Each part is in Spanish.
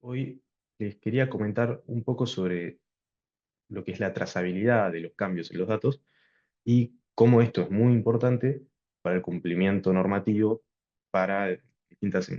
Hoy les quería comentar un poco sobre lo que es la trazabilidad de los cambios en los datos y cómo esto es muy importante para el cumplimiento normativo para distintas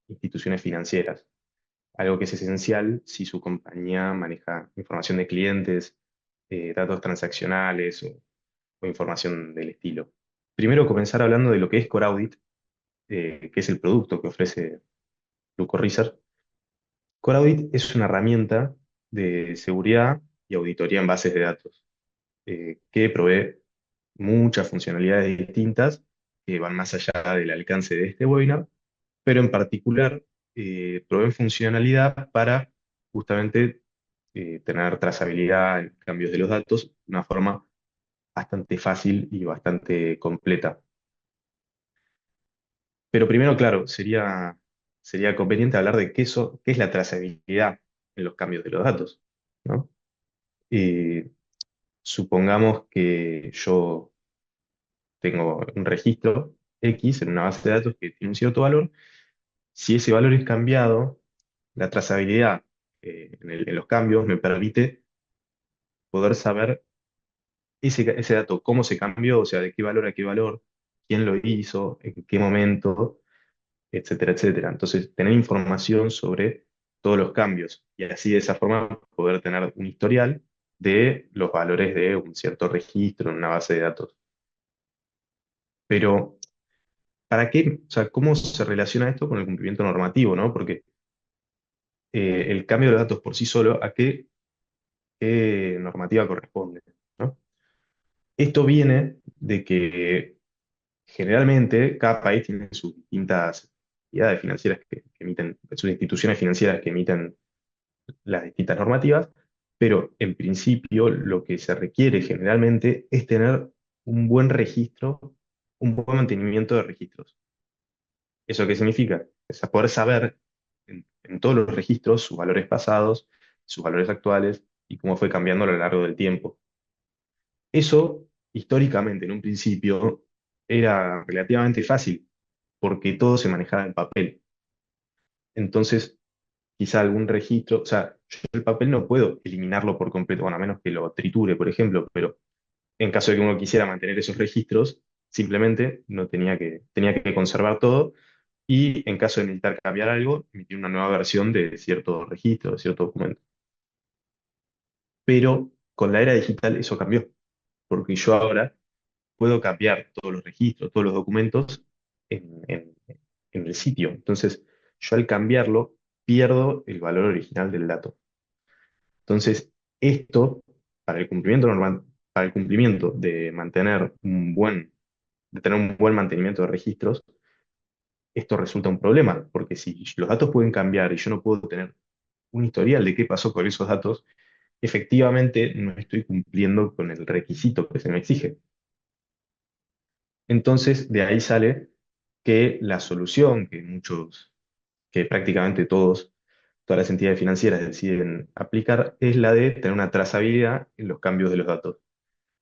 instituciones financieras. Algo que es esencial si su compañía maneja información de clientes, datos transaccionales o información del estilo. Primero comenzar hablando de lo que es Core Audit, que es el producto que ofrece Luco Research. Core Audit es una herramienta de seguridad y auditoría en bases de datos, que provee muchas funcionalidades distintas que van más allá del alcance de este webinar, pero en particular proveen funcionalidad para justamente tener trazabilidad en cambios de los datos de una forma bastante fácil y bastante completa. Pero primero, claro, sería conveniente hablar de qué es la trazabilidad en los cambios de los datos, ¿no? Eh, Supongamos que yo tengo un registro X en una base de datos que tiene un cierto valor. Si ese valor es cambiado, la trazabilidad en los cambios me permite poder saber ese dato, cómo se cambió, o sea, de qué valor a qué valor, quién lo hizo, en qué momento, etcétera, etcétera. Entonces, tener información sobre todos los cambios y así de esa forma poder tener un historial de los valores de un cierto registro en una base de datos. Pero, ¿para qué? O sea, ¿cómo se relaciona esto con el cumplimiento normativo, ¿no? Porque el cambio de los datos por sí solo, ¿a qué normativa corresponde? ¿No? Esto viene de que generalmente cada país tiene sus distintas entidades financieras que emiten, sus instituciones financieras que emiten las distintas normativas, pero en principio lo que se requiere generalmente es tener un buen registro, un buen mantenimiento de registros. ¿Eso qué significa? Es poder saber en todos los registros sus valores pasados, sus valores actuales y cómo fue cambiando a lo largo del tiempo. Eso, históricamente, en un principio, era relativamente fácil, porque todo se manejaba en papel. Entonces, quizá algún registro, o sea, yo el papel no puedo eliminarlo por completo, bueno, a menos que lo triture, por ejemplo, pero en caso de que uno quisiera mantener esos registros, simplemente no tenía que conservar todo y en caso de necesitar cambiar algo, emitir una nueva versión de cierto registro, de cierto documento. Pero con la era digital eso cambió, porque yo ahora puedo cambiar todos los registros, todos los documentos en el sitio. Entonces, yo al cambiarlo pierdo el valor original del dato. Entonces, esto, para el cumplimiento normal, para el cumplimiento de tener un buen mantenimiento de registros, esto resulta un problema, porque si los datos pueden cambiar y yo no puedo tener un historial de qué pasó con esos datos, efectivamente no estoy cumpliendo con el requisito que se me exige. Entonces, de ahí sale que la solución que prácticamente todas las entidades financieras deciden aplicar, es la de tener una trazabilidad en los cambios de los datos.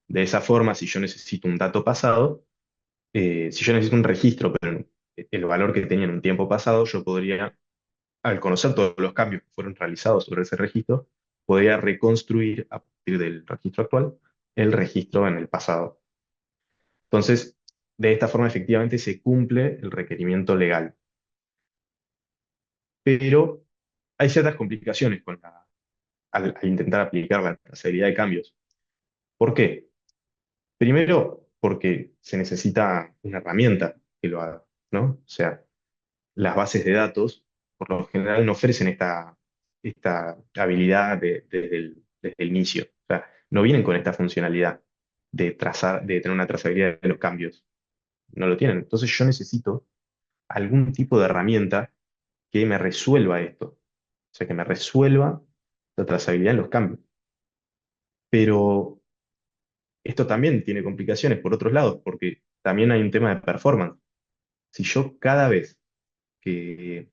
De esa forma, si yo necesito un dato pasado, si yo necesito un registro, pero el valor que tenía en un tiempo pasado, yo podría, al conocer todos los cambios que fueron realizados sobre ese registro, podría reconstruir a partir del registro actual el registro en el pasado. Entonces, de esta forma efectivamente se cumple el requerimiento legal. Pero hay ciertas complicaciones al intentar aplicar la trazabilidad de cambios. ¿Por qué? Primero, porque se necesita una herramienta que lo haga, ¿no? O sea, las bases de datos, por lo general, no ofrecen esta habilidad desde el inicio. O sea, no vienen con esta funcionalidad de tener una trazabilidad de los cambios. No lo tienen. Entonces yo necesito algún tipo de herramienta que me resuelva esto. O sea, que me resuelva la trazabilidad en los cambios. Pero esto también tiene complicaciones por otros lados, porque también hay un tema de performance. Si yo cada vez que,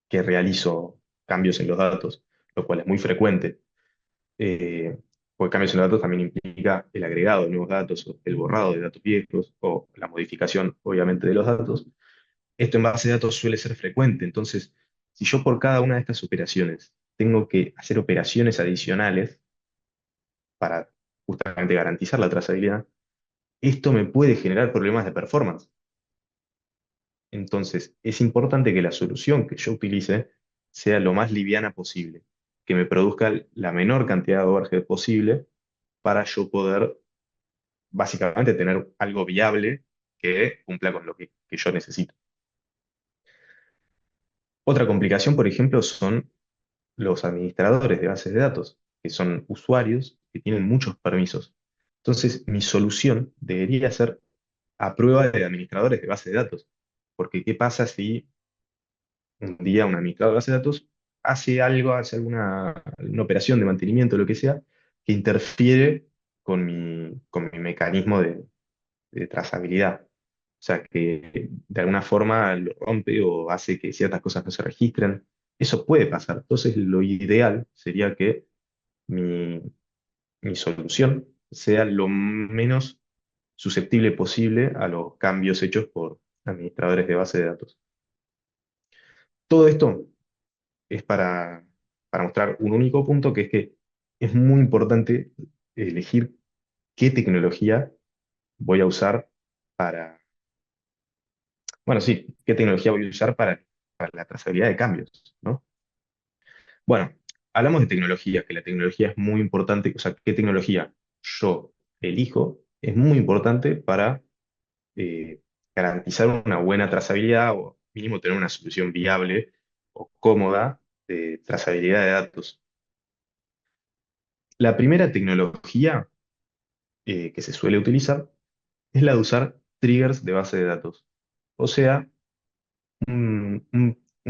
que realizo cambios en los datos, lo cual es muy frecuente, eh, porque cambios en los datos también implica el agregado de nuevos datos, o el borrado de datos viejos, o la modificación, obviamente, de los datos, esto en base de datos suele ser frecuente. Entonces, Si yo por cada una de estas operaciones tengo que hacer operaciones adicionales para justamente garantizar la trazabilidad, esto me puede generar problemas de performance. Entonces, es importante que la solución que yo utilice sea lo más liviana posible, que me produzca la menor cantidad de overhead posible para yo poder básicamente tener algo viable que cumpla con lo que yo necesito. Otra complicación, por ejemplo, son los administradores de bases de datos, que son usuarios que tienen muchos permisos. Entonces, mi solución debería ser a prueba de administradores de bases de datos. Porque, ¿qué pasa si un día un administrador de base de datos hace algo, hace alguna operación de mantenimiento, lo que sea, que interfiere con mi mecanismo de trazabilidad? O sea, que de alguna forma lo rompe o hace que ciertas cosas no se registren. Eso puede pasar. Entonces, lo ideal sería que mi, mi solución sea lo menos susceptible posible a los cambios hechos por administradores de base de datos. Todo esto es para mostrar un único punto, que es que es muy importante elegir qué tecnología voy a usar para, bueno, sí, qué tecnología voy a usar para la trazabilidad de cambios, ¿no? Bueno, hablamos de tecnología, que la tecnología es muy importante, o sea, qué tecnología yo elijo es muy importante para eh, garantizar una buena trazabilidad o mínimo tener una solución viable o cómoda de trazabilidad de datos. La primera tecnología que se suele utilizar es la de usar triggers de base de datos. O sea, un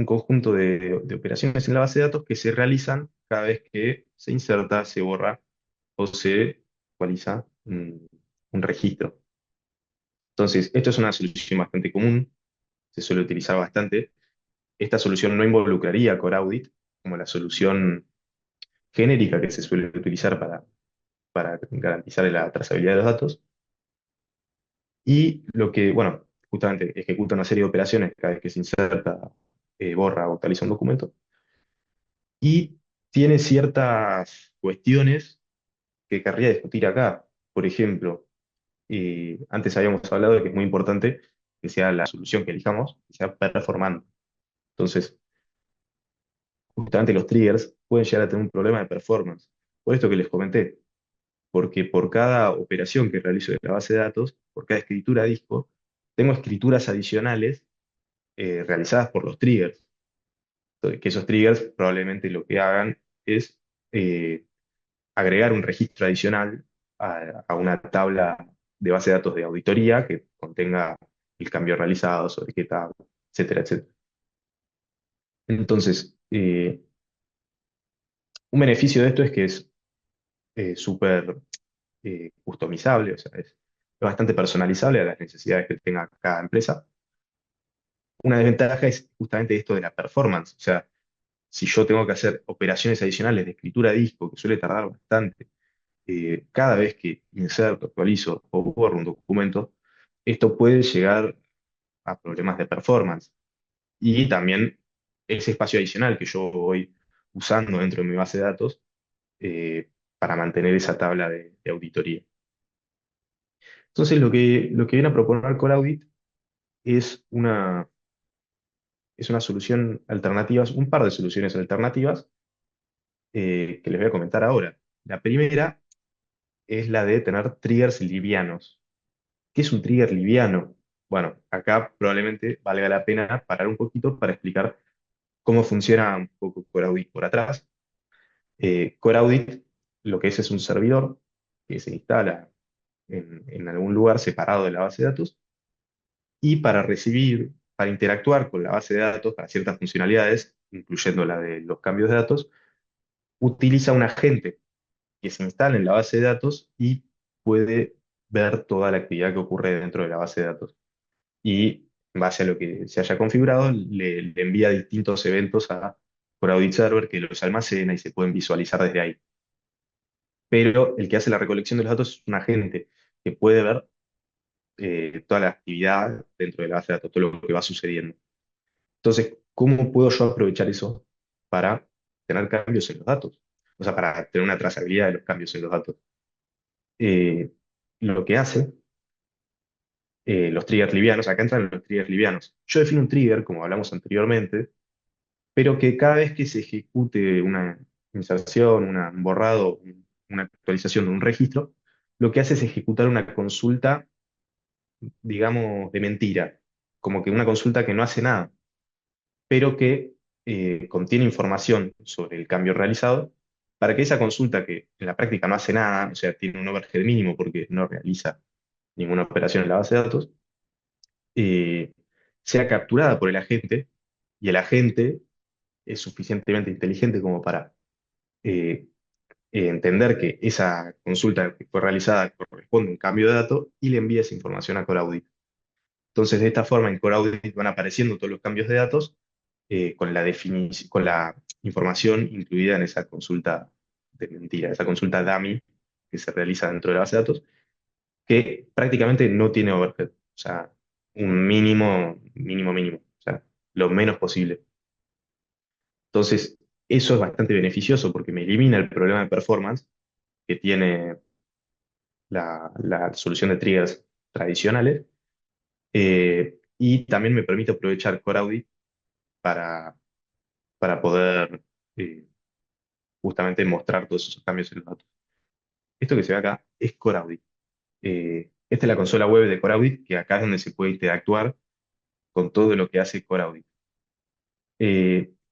conjunto de operaciones en la base de datos que se realizan cada vez que se inserta, se borra o se actualiza un registro. Entonces, esto es una solución bastante común, se suele utilizar bastante. Esta solución no involucraría Core Audit como la solución genérica que se suele utilizar para garantizar la trazabilidad de los datos. Y lo que, bueno, justamente ejecuta una serie de operaciones cada vez que se inserta, borra o actualiza un documento. Y tiene ciertas cuestiones que querría discutir acá. Por ejemplo, antes habíamos hablado de que es muy importante que sea la solución que elijamos, que sea performante. Entonces, justamente los triggers pueden llegar a tener un problema de performance. Por esto que les comenté, porque por cada operación que realizo en la base de datos, por cada escritura a disco, tengo escrituras adicionales realizadas por los triggers. Entonces, que esos triggers probablemente lo que hagan es eh, agregar un registro adicional a una tabla de base de datos de auditoría que contenga el cambio realizado, sobre qué tabla, etcétera, etcétera. Entonces, un beneficio de esto es que es súper customizable, o sea, es bastante personalizable a las necesidades que tenga cada empresa. Una desventaja es justamente esto de la performance, o sea, si yo tengo que hacer operaciones adicionales de escritura a disco, que suele tardar bastante, cada vez que inserto, actualizo o borro un documento, esto puede llegar a problemas de performance. Y también ese espacio adicional que yo voy usando dentro de mi base de datos para mantener esa tabla de auditoría. Entonces, lo que viene a proponer Core Audit es una solución alternativa, un par de soluciones alternativas que les voy a comentar ahora. La primera es la de tener triggers livianos. ¿Qué es un trigger liviano? Bueno, acá probablemente valga la pena parar un poquito para explicar cómo funciona un poco Core Audit por atrás. Core Audit lo que es un servidor que se instala en algún lugar separado de la base de datos y para recibir, para interactuar con la base de datos, para ciertas funcionalidades, incluyendo la de los cambios de datos, utiliza un agente que se instala en la base de datos y puede ver toda la actividad que ocurre dentro de la base de datos. Y en base a lo que se haya configurado, le envía distintos eventos a por Audit Server que los almacena y se pueden visualizar desde ahí. Pero el que hace la recolección de los datos es un agente que puede ver toda la actividad dentro de la base de datos, todo lo que va sucediendo. Entonces, ¿cómo puedo yo aprovechar eso para tener cambios en los datos? O sea, para tener una trazabilidad de los cambios en los datos. Eh, lo que hace los triggers livianos, acá entran los triggers livianos. Yo defino un trigger, como hablamos anteriormente, pero que cada vez que se ejecute una inserción, un borrado, una actualización de un registro, lo que hace es ejecutar una consulta, digamos, de mentira, como que una consulta que no hace nada, pero que contiene información sobre el cambio realizado, para que esa consulta que en la práctica no hace nada, o sea, tiene un overhead mínimo porque no realiza ninguna operación en la base de datos, eh, sea capturada por el agente y el agente es suficientemente inteligente como para eh, entender que esa consulta que fue realizada corresponde a un cambio de dato y le envía esa información a Core Audit. Entonces, de esta forma, en Core Audit van apareciendo todos los cambios de datos con la información incluida en esa consulta de mentira, esa consulta dummy que se realiza dentro de la base de datos, que prácticamente no tiene overhead. O sea, un mínimo, mínimo, mínimo. O sea, lo menos posible. Entonces, eso es bastante beneficioso porque me elimina el problema de performance que tiene la solución de triggers tradicionales, y también me permite aprovechar Core Audit para, para poder eh, justamente mostrar todos esos cambios en los datos. Esto que se ve acá es Core Audit. Esta es la consola web de Core Audit, que acá es donde se puede interactuar con todo lo que hace Core Audit.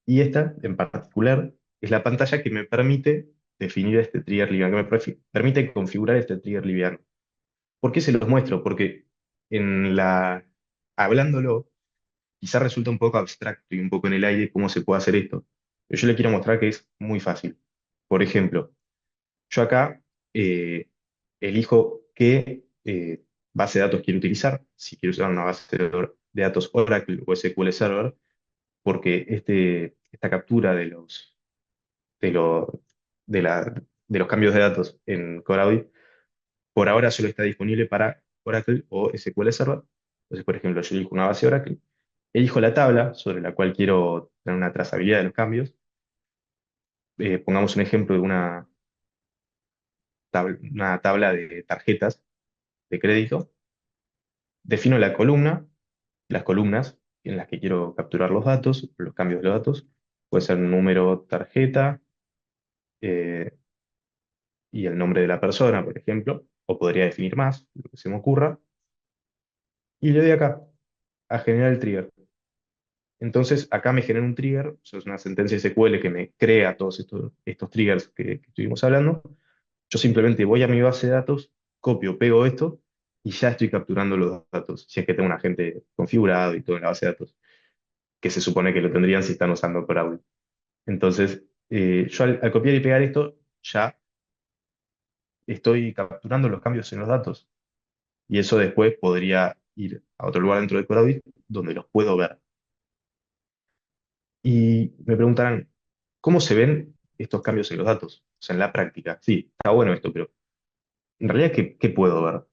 Y esta, en particular, es la pantalla que me permite definir este trigger liviano, que me permite configurar este trigger liviano. ¿Por qué se los muestro? Porque en la, hablándolo, quizás resulta un poco abstracto y un poco en el aire cómo se puede hacer esto. Pero yo le quiero mostrar que es muy fácil. Por ejemplo, yo acá elijo qué base de datos quiero utilizar. Si quiero usar una base de datos Oracle o SQL Server, porque esta captura de, lo- de los cambios de datos en Core Audit por ahora solo está disponible para Oracle o SQL Server. Entonces, por ejemplo, yo elijo una base Oracle, elijo la tabla sobre la cual quiero tener una trazabilidad de los cambios. Pongamos un ejemplo de una tabla de tarjetas de crédito. Defino la columna, las columnas en las que quiero capturar los datos, los cambios de los datos. Puede ser número, tarjeta, eh, y el nombre de la persona, por ejemplo, o podría definir más, lo que se me ocurra, y le doy acá, a generar el trigger. Entonces, acá me genera un trigger, o sea, es una sentencia SQL que me crea todos estos triggers que estuvimos hablando. Yo simplemente voy a mi base de datos, copio, pego esto, y ya estoy capturando los datos, si es que tengo un agente configurado y todo en la base de datos, que se supone que lo tendrían si están usando Crowd. Entonces, yo al copiar y pegar esto, ya estoy capturando los cambios en los datos. Y eso después podría ir a otro lugar dentro de Codabit donde los puedo ver. Y me preguntarán, ¿cómo se ven estos cambios en los datos? O sea, en la práctica. Sí, está bueno esto, pero en realidad, ¿qué puedo ver?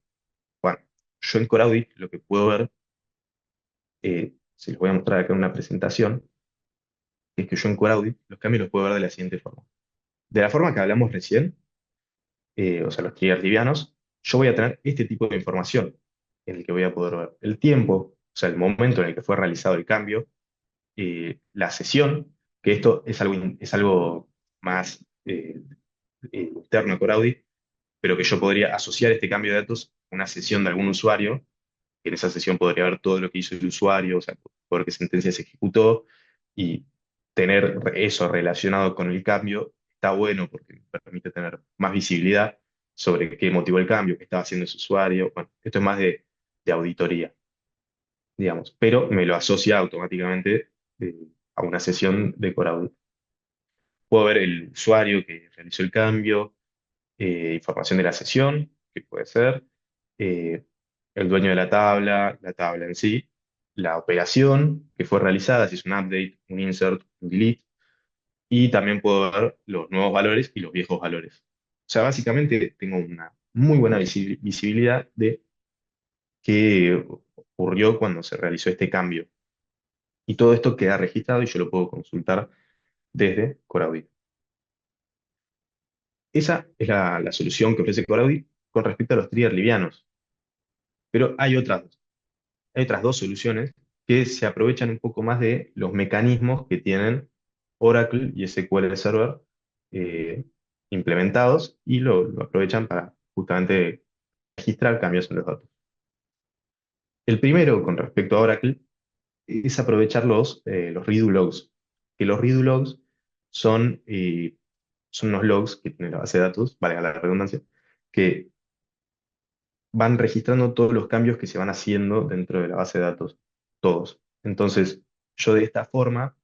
Bueno, yo en Coraudit lo que puedo ver, se los voy a mostrar acá en una presentación, es que yo en Coraudit los cambios los puedo ver de la siguiente forma. De la forma que hablamos recién, o sea, los triggers livianos, yo voy a tener este tipo de información en el que voy a poder ver el tiempo, o sea, el momento en el que fue realizado el cambio, la sesión, que esto es algo más interno a Coraudit, pero que yo podría asociar este cambio de datos a una sesión de algún usuario, que en esa sesión podría ver todo lo que hizo el usuario, o sea, por qué sentencia se ejecutó, y tener eso relacionado con el cambio está bueno porque me permite tener más visibilidad sobre qué motivó el cambio, qué estaba haciendo ese usuario. Bueno, esto es más de auditoría, digamos, pero me lo asocia automáticamente a una sesión de Core Audit. Puedo ver el usuario que realizó el cambio, información de la sesión, que puede ser, eh, el dueño de la tabla en sí, la operación que fue realizada, si es un update, un insert, un delete, y también puedo ver los nuevos valores y los viejos valores. O sea, básicamente tengo una muy buena visibilidad de qué ocurrió cuando se realizó este cambio. Y todo esto queda registrado y yo lo puedo consultar desde Core Audit. Esa es la solución que ofrece Core Audit con respecto a los triggers livianos. Pero hay otras dos soluciones que se aprovechan un poco más de los mecanismos que tienen Oracle y SQL Server eh, implementados y lo aprovechan para justamente registrar cambios en los datos. El primero, con respecto a Oracle, es aprovechar los redo logs. Que los redo logs son, son unos logs que tiene la base de datos, valga la redundancia, que van registrando todos los cambios que se van haciendo dentro de la base de datos, todos. Entonces, yo de esta forma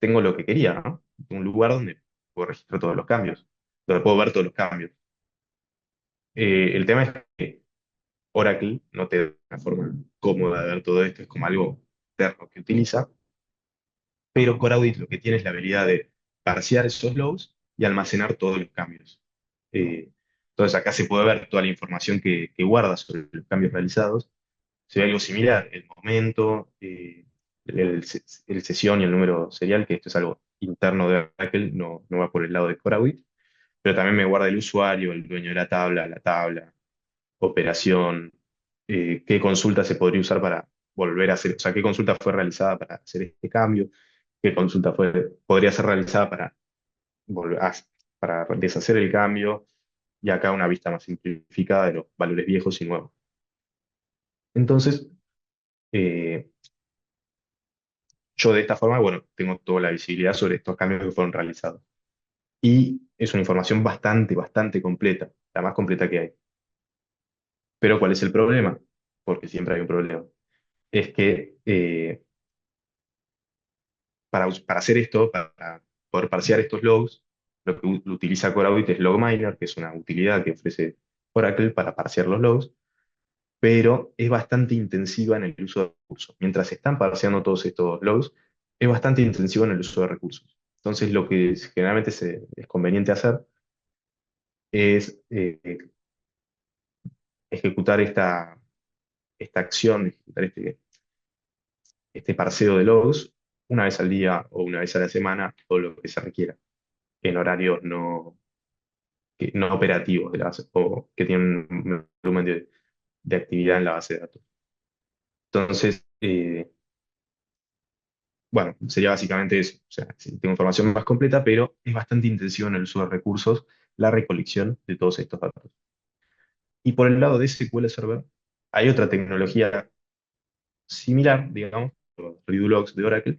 tengo lo que quería, ¿no? Un lugar donde puedo registrar todos los cambios, donde puedo ver todos los cambios. El tema es que Oracle no te da una forma cómoda de ver todo esto, es como algo interno que utiliza, pero Core Audit lo que tiene es la habilidad de parsear esos logs y almacenar todos los cambios. Eh, entonces acá se puede ver toda la información que guarda sobre los cambios realizados. Se ve algo similar, el momento, el sesión y el número serial, que esto es algo interno de Oracle, no va por el lado de Core Audit, pero también me guarda el usuario, el dueño de la tabla, operación, qué consulta se podría usar para volver a hacer, o sea, qué consulta fue realizada para hacer este cambio, qué consulta podría ser realizada para, volver para deshacer el cambio, y acá una vista más simplificada de los valores viejos y nuevos. Entonces, eh, yo de esta forma, bueno, tengo toda la visibilidad sobre estos cambios que fueron realizados. Y es una información bastante completa, la más completa que hay. Pero ¿cuál es el problema? Porque siempre hay un problema. Es que para hacer esto, para poder parsear estos logs, lo que utiliza Core Audit es LogMiner, que es una utilidad que ofrece Oracle para parsear los logs, pero es bastante intensiva en el uso de recursos. Mientras están parseando todos estos logs, es bastante intensivo en el uso de recursos. Entonces, lo que generalmente es conveniente hacer es ejecutar esta acción, ejecutar este parseo de logs una vez al día o una vez a la semana, o lo que se requiera, en horarios no operativos de la base, o que tienen un volumen de actividad en la base de datos. Entonces, bueno, sería básicamente eso. O sea, sí, tengo información más completa, pero es bastante intensivo en el uso de recursos la recolección de todos estos datos. Y por el lado de SQL Server, hay otra tecnología similar, digamos, los Redo Logs de Oracle,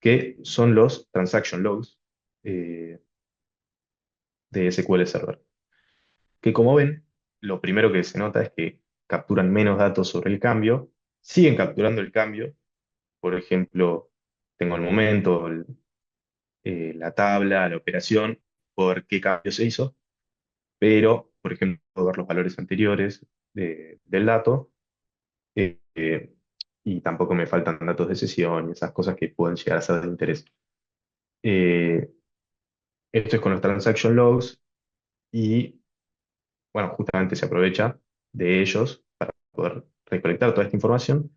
que son los Transaction Logs eh, de SQL Server. Que como ven, lo primero que se nota es que capturan menos datos sobre el cambio, siguen capturando el cambio, por ejemplo, tengo el momento, la tabla, la operación, puedo ver qué cambio se hizo, pero, por ejemplo, puedo ver los valores anteriores del dato, eh, eh, y tampoco me faltan datos de sesión y esas cosas que pueden llegar a ser de interés. Eh, Esto es con los transaction logs y, bueno, justamente se aprovecha de ellos para poder recolectar toda esta información.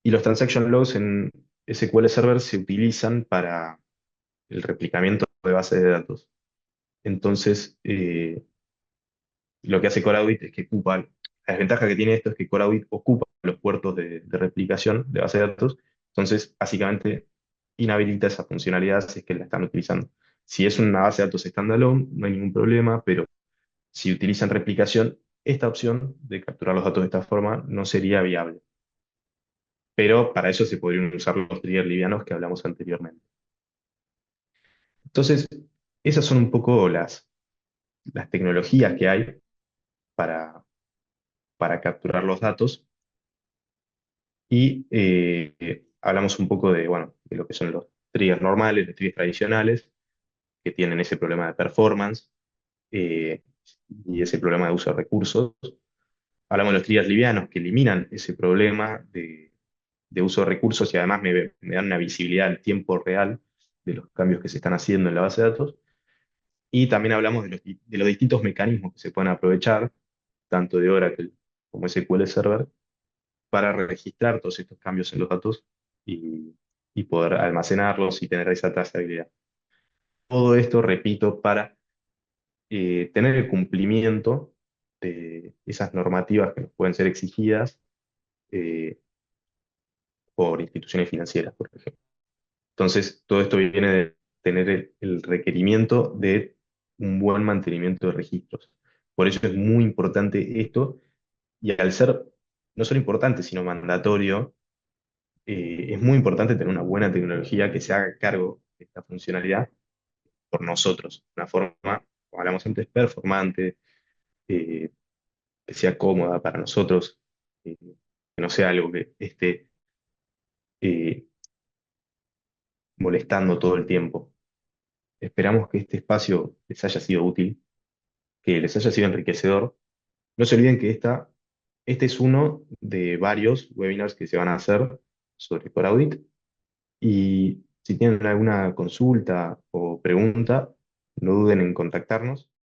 Y los transaction logs en SQL Server se utilizan para el replicamiento de bases de datos. Entonces, lo que hace Core Audit es que ocupa, la desventaja que tiene esto es que Core Audit ocupa los puertos de replicación de base de datos, entonces básicamente inhabilita esa funcionalidad si es que la están utilizando. Si es una base de datos standalone, no hay ningún problema, pero si utilizan replicación, esta opción de capturar los datos de esta forma no sería viable. Pero para eso se podrían usar los triggers livianos que hablamos anteriormente. Entonces, esas son un poco las tecnologías que hay para, para capturar los datos. Y hablamos un poco de, bueno, de lo que son los triggers normales, los triggers tradicionales, que tienen ese problema de performance eh, y ese problema de uso de recursos. Hablamos de los triggers livianos, que eliminan ese problema de uso de recursos y además me dan una visibilidad al tiempo real de los cambios que se están haciendo en la base de datos. Y también hablamos de los distintos mecanismos que se pueden aprovechar, tanto de Oracle como SQL Server, para registrar todos estos cambios en los datos y, y poder almacenarlos y tener esa trazabilidad. Todo esto, repito, para tener el cumplimiento de esas normativas que nos pueden ser exigidas eh, por instituciones financieras, por ejemplo. Entonces, todo esto viene de tener el requerimiento de un buen mantenimiento de registros. Por eso es muy importante esto, y al ser no solo importante, sino mandatorio, es muy importante tener una buena tecnología que se haga cargo de esta funcionalidad por nosotros, de una forma, como hablamos antes, performante, eh, que sea cómoda para nosotros, que no sea algo que esté eh, molestando todo el tiempo. Esperamos que este espacio les haya sido útil, que les haya sido enriquecedor. No se olviden que este es uno de varios webinars que se van a hacer sobre Core Audit. Y si tienen alguna consulta o pregunta, no duden en contactarnos.